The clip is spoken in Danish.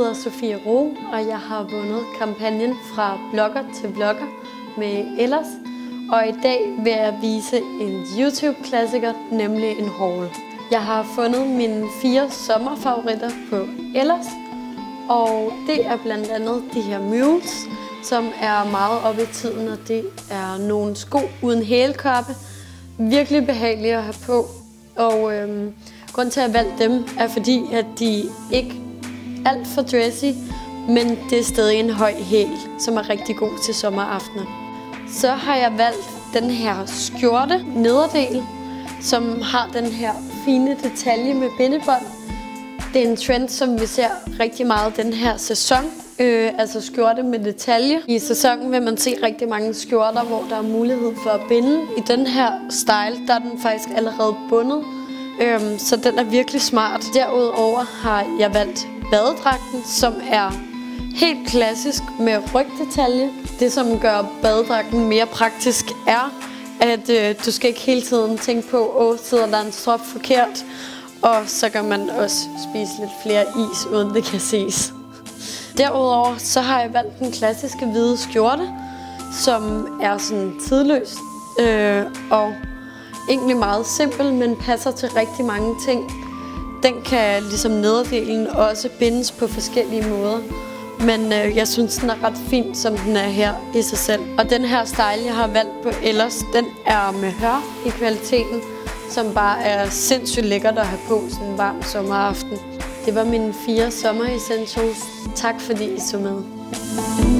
hedder Sofie Roe, og jeg har vundet kampagnen fra blogger til blogger med Ellers. Og i dag vil jeg vise en YouTube-klassiker, nemlig en haul. Jeg har fundet mine 4 sommerfavoritter på Ellers, og det er blandt andet de her mules, som er meget oppe i tiden, og det er nogle sko uden hælkappe. Virkelig behagelige at have på, og grunden til at jeg valgte dem er fordi, at de ikke er alt for dressy, men det er stadig en høj hæl, som er rigtig god til sommeraftener. Så har jeg valgt den her skjorte nederdel, som har den her fine detalje med bindebånd. Det er en trend, som vi ser rigtig meget den her sæson, altså skjorte med detalje. I sæsonen vil man se rigtig mange skjorter, hvor der er mulighed for at binde. I den her style, der er den faktisk allerede bundet, så den er virkelig smart. Derudover har jeg valgt badedragten, som er helt klassisk med rygdetalje. Det, som gør badedragten mere praktisk, er, at du skal ikke hele tiden tænke på, sidder der en strop forkert, og så kan man også spise lidt flere is, uden det kan ses. Derudover så har jeg valgt den klassiske hvide skjorte, som er sådan tidløs og egentlig meget simpel, men passer til rigtig mange ting. Den kan ligesom nederdelen også bindes på forskellige måder, men jeg synes, den er ret fin, som den er her i sig selv. Og den her style, jeg har valgt på Ellers, den er med hør i kvaliteten, som bare er sindssygt lækkert at have på sådan en varm sommeraften. Det var mine 4 sommer essentials. Tak fordi I så med.